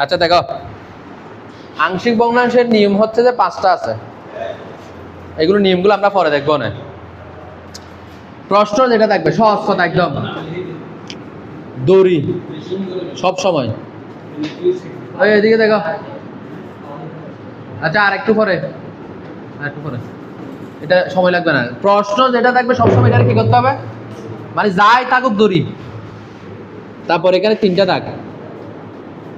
আচ্ছা দেখো, আংশিক ভগ্নাংশের নিয়ম হচ্ছে যে 5টা আছে। এগুলো নিয়মগুলো আমরা পরে দেখবো না। প্রশ্ন যেটা থাকবে সহজ কথা একদম, দড়ি সব সময়। এদিকে দেখো। আচ্ছা আর একটু পরে, এটা সময় লাগবে না। প্রশ্ন যেটা থাকবে সবসময় এটা কি করতে হবে, মানে যাই থাকুক দড়ি, তারপর এখানে 3টা দাগ।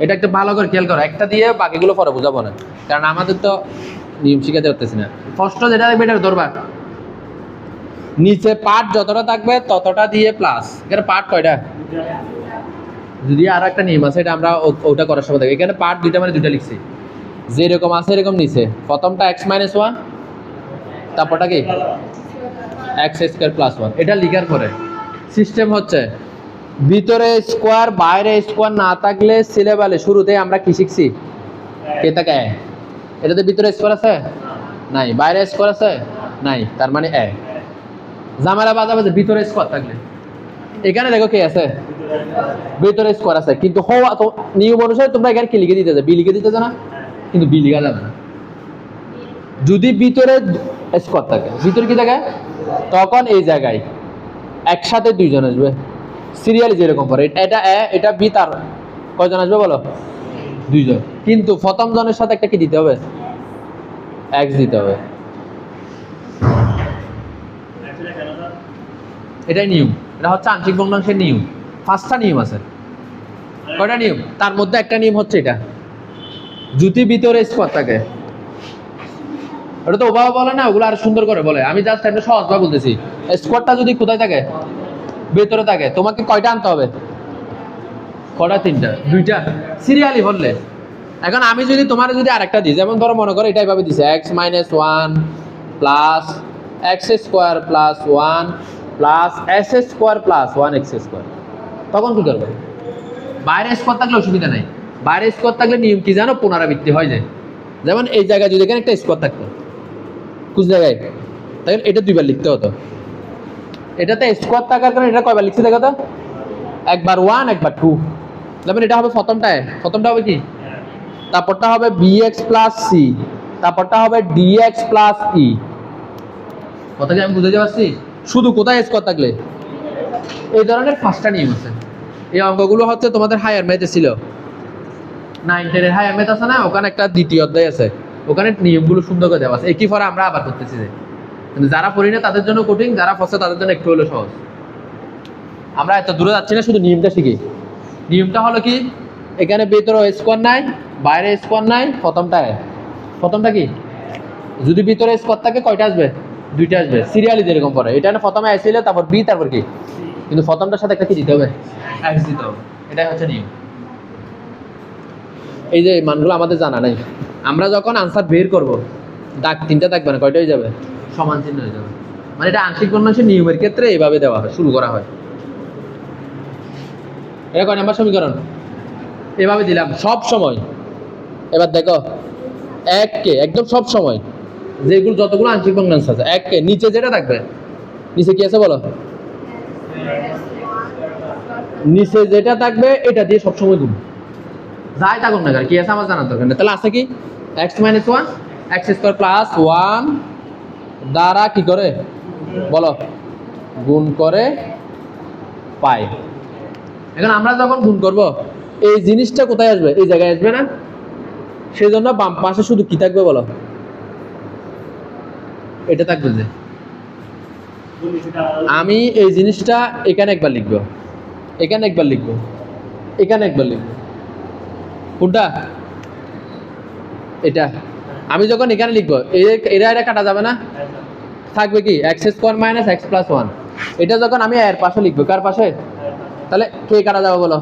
এটা একটু ভালো করে খেয়াল করো, একটা দিয়ে বাকিগুলো পরে বোঝাবো না, কারণ আমাদের তো নিয়ম শিখাতে পারতেছি না। প্রশ্ন যেটা থাকবে এটা ধরবা, নিচে পার্ট যতটা থাকবে ততটা দিয়ে প্লাস। এখানে পার্ট কয়টা? যদি আরো একটা নিয়ম আছে, এটা আমরা ওটা করার সময় দেখি। এখানে পার্ট 2টা মানে 2টা লিখছি, যেরকম আছে এরকম নিচে। প্রথমটা x-1, তারপরটা কি x² + 1। এটা লিখার পরে সিস্টেম হচ্ছে, ভিতরে স্কোয়ার বাইরে স্কোয়ার না থাকলে সিলেবালে শুরুতে আমরা কি শিখছি? কে থাকে? এটাতে ভিতরে স্কোয়ার আছে নাই, বাইরে স্কোয়ার আছে নাই, তার মানে এ। জামেলা বাজাবাজে ভিতরে স্কোয়ার থাকলে, এখানে দেখো কে আছে? ভিতরে স্কোয়ার আছে, কিন্তু হওয়া তো নিয়ম অনুসারে তোমরা এখানে কি লিখে দিতে বি লিখে দিতে না, কিন্তু বি লিখা যাবে না। যদি ভিতরে স্কোয়ার থাকে, ভিতরে কি থাকে, তখন এই জায়গায় একসাথে 2জন আসবে সিরিয়ালি যেরকম পরে। এটা এ, এটা বি, তার কয়জন আসবে বলো? 2জন। কিন্তু প্রথম জনের সাথে একটা কি দিতে হবে? x দিতে হবে। এটাই নিয়ম। এটা হচ্ছে আংশিক ভগ্নাংশের নিয়ম। 5টা নিয়ম আছে। কয়টা নিয়ম? তার মধ্যে একটা নিয়ম হচ্ছে এটা, যদি ভিতরে স্কোয়ার থাকে। ওটা তো ওভাবে বলে না, ওগুলো আরো সুন্দর করে বলে। আমি জাস্ট একটা সহজভাবে বলতেছি। স্কোয়ারটা যদি কোথায় থাকে? ভেতরে থাকে। তোমাকে কয়টা আনতে হবে? কয়টা? 3টা। 2টা সিরিয়ালি বললে। এখন আমি যদি তোমার যদি আরেকটা দিই, যেমন ধরো মনে করো এটা এইভাবে দিছে, x-1 plus x² + 1 plus s² + 1x²। তখন কি করবে? বাইরে স্কোয়ার থাকলে অসুবিধা নাই। বাইরে স্কোয়ার থাকলে নিয়ম কি জানো? পুনরাবৃত্তি হয় যায়। যেমন এই জায়গায় যদি এখানে একটা স্কোয়ার থাকতো, কোন জায়গায়, তাহলে এটা 2বার লিখতে হতো। এটাতে স্কোয়ার থাকার কারণে এটা কয়বার লিখছি দেখো তো? একবার 1, একবার 2। যেমন এটা হবে প্রথমটা হবে কি, তারপরটা হবে bx + c, তারপরটা হবে dx + e। কথা কি আমি বুঝাতে পারছি? শুধু কোথায় স্কোয়ার থাকলে। এই ধরনের 5টা নিয়ম আছে। এই অঙ্কগুলো হচ্ছে তোমাদের হায়ার ম্যাথে ছিল, 9-10 এর হায়ার ম্যাথ আছে না, ওখানে একটা দ্বিতীয় অধ্যায় আছে, ওখানে নিয়মগুলো সুন্দর করে দেওয়া আছে। একই ফলে আমরা আবার করতেছি যে, কিন্তু যারা পড়ি না তাদের জন্য কঠিন, যারা পড়ছে তাদের জন্য একটু হলেও সহজ। আমরা এত দূরে যাচ্ছি না, শুধু নিয়মটা শিখি। নিয়মটা হলো কি, এখানে ভিতরে স্কোয়ার নাই, বাইরে স্কোয়ার নাই, প্রথমটা কি, যদি ভিতরে স্কোয়ার থাকে কয়টা আসবে? 2টা আসবে সিরিয়ালি যেরকম পরে। এটা না প্রথমে আসলে তারপর বি, তারপর কি, কিন্তু প্রথমটার সাথে একটা কি দিতে হবে? x দিতে হবে। এটাই হচ্ছে নিয়ম। এই যে মানগুলো আমাদের জানা নাই, আমরা যখন আনসার বের করব, দাগ 3টা থাকবে না, কয়টা হয়ে যাবে? সমান চিহ্ন হয়ে যাবে। মানে এটা আংশিক ভগ্নাংশের নিয়মের ক্ষেত্রে এইভাবে দেওয়া হয়, শুরু করা হয়। এটা কয় নাম্বার সমীকরণ? এভাবে দিলাম সব সময়। এবার দেখো 1কে একদম সব সময়, যেগুলো যতগুলো আংশিক ভগ্নাংশ আছে, 1কে নিচে যেটা থাকবে, নিচে কি আছে বলো? নিচে যেটা থাকবে এটা দিয়ে সবসময় গুণ, যাই থাকুক না কি আছে আমার জানার দরকার নেই। তাহলে আছে কি, x-1 x² + 1 দ্বারা কি করে বলো? গুণ করে পাই। এখন আমরা যখন গুণ করব, এই জিনিসটা কোথায় আসবে? এই জায়গায় আসবে না? সেই জন্য বাম পাশে শুধু কি থাকবে বলো? এটা থাকবে যে, আমি এই জিনিসটা এখানে একবার লিখবো, এখানে একবার লিখবো, এখানে একবার লিখবো। কোনটা? এটা। আমি যখন এখানে লিখবো, এটা কাটা যাবে না, থাকবে কি x² - x + 1। এটা যখন আমি এর পাশে লিখবো, কার পাশে? তাহলে কে কাটা যাবে বলো?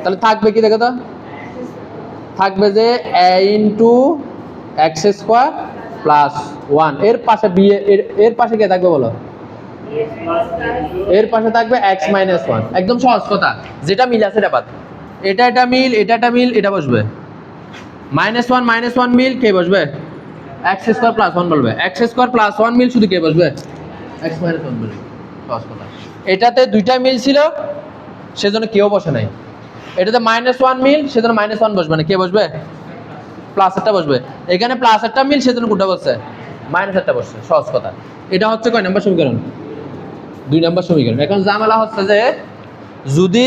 তাহলে থাকবে কি দেখো তো? থাকবে যে a * x² + 1। এর পাশে বি, এর পাশে কে থাকবে বলো? এর পাশে থাকবে x - 1। একদম সহজ কথা, যেটা মিল আছে সেটা বাদ। এটা মিল, এটা মিল, এটা বসবে। -1 মিল, কে বসবে? x² + 1 বলবে। x² + 1 মিল শুধু কে বসবে? x - 1 বলবে। সহজ কথা। এটাতে 2টা মিল ছিল, সেজন্য কেউ বসে নাই। এটাতে -1 মিল, সেজন্য -1 বসবে না, কে বসবে? প্লাসেরটা বসবে। এখানে প্লাসেরটা মিল, সেজন্য কোনটা বসছে? মাইনাসেরটা বসছে। সহজ কথা। এটা হচ্ছে কয় নাম্বার সমীকরণ? 2 নাম্বার সমীকরণ। এখন ঝামেলা হচ্ছে যে যদি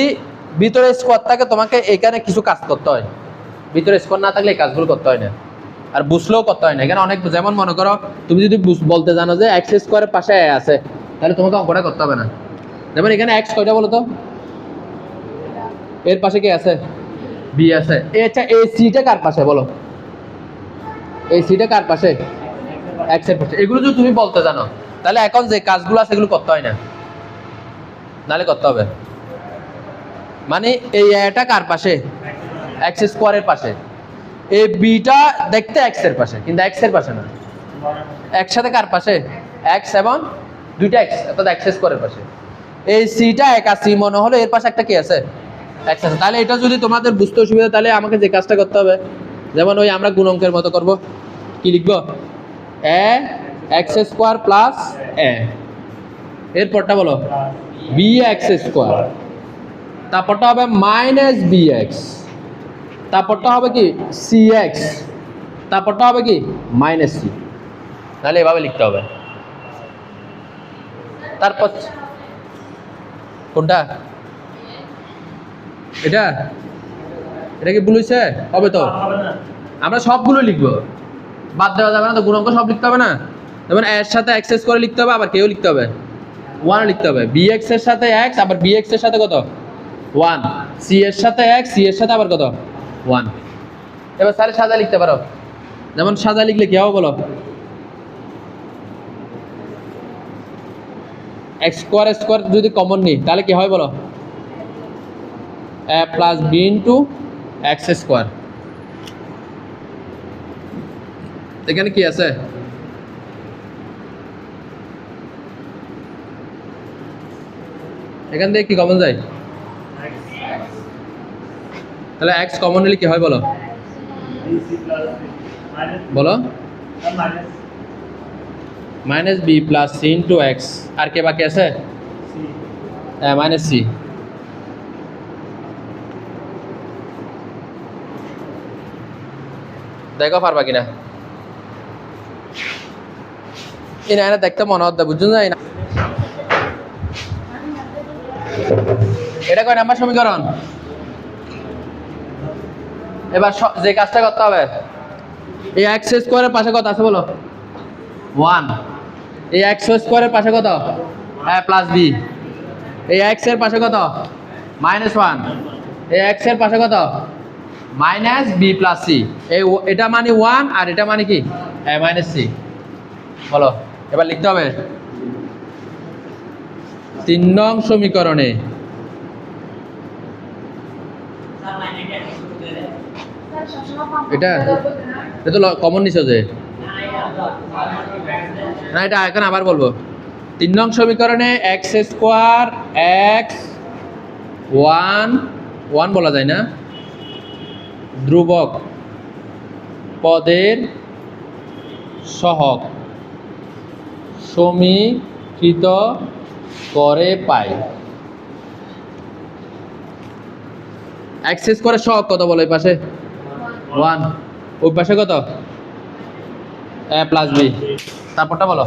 ভিতরে স্কোয়ার থাকে, তোমাকে এখানে কিছু কাজ করতে হয়। ভিতরে স্কোয়ার না থাকলে এই কাজগুলো করতে হয় না, আর বুঝলেও করতে হয় না। এখানে অনেক, যেমন মনে করো তুমি যদি বলতে জানো যে এক্স স্কোয়ারের পাশে এ আছে, তাহলে তোমাকে অঙ্কটা করতে হবে না। যেমন এখানে এক্স কয়টা বলো তো? এর পাশে কি আছে? বি আছে। আচ্ছা, এই সিটা কার পাশে বলো? এই সিটা কার পাশে? এক্স এর পাশে। এগুলো যদি তুমি বলতে জানো, তাহলে এখন যে কাজগুলো আছে এগুলো করতে হয় না, নাহলে করতে হবে। মানে এই এটা কার পাশে? এক্স স্কোয়ারের পাশে। এই বিটা দেখতে এক্স এর পাশে, কিন্তু এক্স এর পাশে না। একসাথে কার পাশে? এক্স এবং দুইটা এক্স, অর্থাৎ এক্স স্কোয়ারের পাশে। এই সিটা একা সি মনে হলো, এর পাশে একটা কি আছে? এক্স আছে। তাহলে এটা যদি তোমাদের বুঝতে অসুবিধা, তাহলে আমাকে যে কাজটা করতে হবে, যেমন ওই আমরা গুণঙ্কের মতো করব। কি লিখবো? এ এক্স স্কোয়ার প্লাস এ, এরপরটা বলো বি এক্স স্কোয়ার, তারপরটা হবে মাইনাস বি এক্স, তারপরটা হবে কি সি এক্স, তারপরটা হবে কি মাইনাস সি। তাহলে এভাবে লিখতে হবে। তারপর কোনটা? এটা এটা কি ভুল হয়েছে? হবে তো, আমরা সবগুলো লিখবো, বাদ দেওয়া যাবে না তো। গুণাঙ্ক সব লিখতে হবে না। যেমন এর সাথে এক্স করে লিখতে হবে, আবার কেউ লিখতে হবে 1 লিখতে হবে। বি এক্স এর সাথে এক্স, আবার বি এক্স এর সাথে কত? 1। সি এর সাথে এক্স, সি এর সাথে আবার কত? 1। এবার স্যার সাজা লিখতে পারো। যেমন সাজা লিখলে কি হবে বলো? এক্স স্কোয়ার যদি কমন নিই, তাহলে কি হয় বলো? A plus B into X square. এখানে কি আছে? এখান থেকে কি কমন যায়? তাহলে এক্স কমন নিলে কি হয় বলো? বলো minus B plus C into X. আর কে বাকি আছে? Minus C. দেখো পারবা কিনা। এনা এনা দেখতে মনে হচ্ছে, বুঝছেন না? এটা কয় নাম্বার সমীকরণ? এবার যে কাজটা করতে হবে, এই এক্স স্কোয়ারের পাশে কত আছে বলো? 1। এই এক্স স্কোয়ারের পাশে কত? Plus B. এই এক্স এর পাশে কত? -1। এই এক্স এর পাশে কত? Minus B plus c. এটা মানে 1, আর এটা মানে কি মাইনাস সি। বলো, এবার লিখতে হবে 3 নং সমীকরণে এটা তো কমন নিছো যে না, এটা এখন আবার বলবো। 3 নং সমীকরণে এক্স স্কোয়ার এক্স 1 বলা যায় না, ধ্রুবক পদের সহগ সমীকৃত করে পাই। এক্স স্কোয়ারের সহগ কত বলো? এই পাশে 1, ওই পাশে কত? এ প্লাস বি। তারপরটা বলো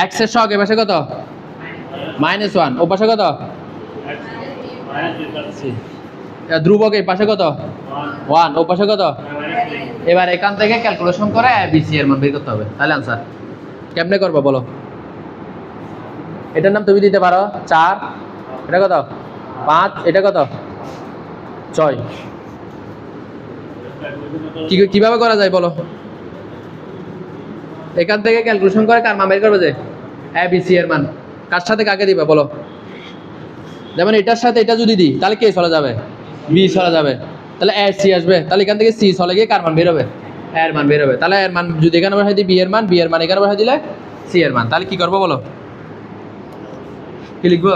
এক্স এর সহগ এই পাশে কত? -1, ও পাশে কত? ধ্রুবক এই পাশে কত? 1, ও পাশে কত? এবার এখান থেকে ক্যালকুলেশন করে এ বি সি এর মান বের করতে হবে। তাহলে আনসার কেমনে করবো বলো? এটার নাম তুমি দিতে পারো 4, এটা কত? 5, এটা কত? 6। কিভাবে করা যায় বলো? এখান থেকে ক্যালকুলেশন করে কার মান বের করবে? যে এ বি সি এর মান। কার সাথে কাকে দিবে বলো? যেমন এটার সাথে এটা যদি দিই, তাহলে কে চলে যাবে? বি চলে যাবে। তাহলে এ সি আসবে। তাহলে এখান থেকে সি চলে গিয়ে কার মান বের হবে? এর মান বের হবে। তাহলে এর মান যদি এখানে বসাই দিই বি এর মান, বি এর মান এখানে বসাই দিলে সি এর মান। তাহলে কি করবো বলো? কি লিখবো?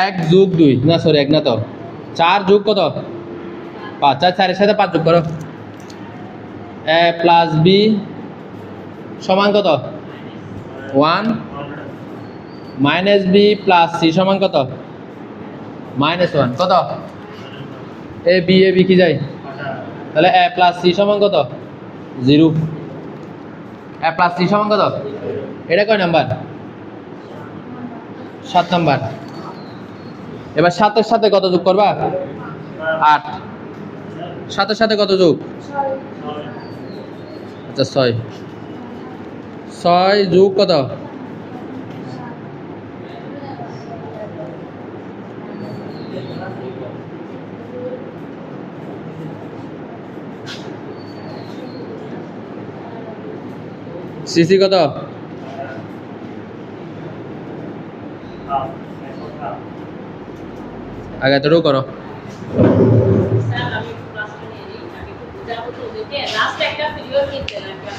1 যোগ 2, না সরি 1 না তো, 4 যোগ কত? 5। 4 এর সাথে 5 যোগ করো। এ প্লাস বি সমান কত? 1 মাইনাস বি প্লাস সি সমান কত? -1 কত? এ বি কি যায়? তাহলে এ প্লাস সি সমান কত? 0। এ প্লাস সি সমান কত? এটা কয় নাম্বার? 7 নাম্বার। এবার 7 এর সাথে কত যোগ করবা? 8। 7 এর সাথে কত যোগ? আচ্ছা 6। 6 যোগ কত? সিসি কত? আগে এতটুকু করো। স্যার আমি ক্লাসটা নিয়ে নিই, আমি একটু বুঝাবো তো, লাস্ট একটা ভিডিও কিনতে লাগবে।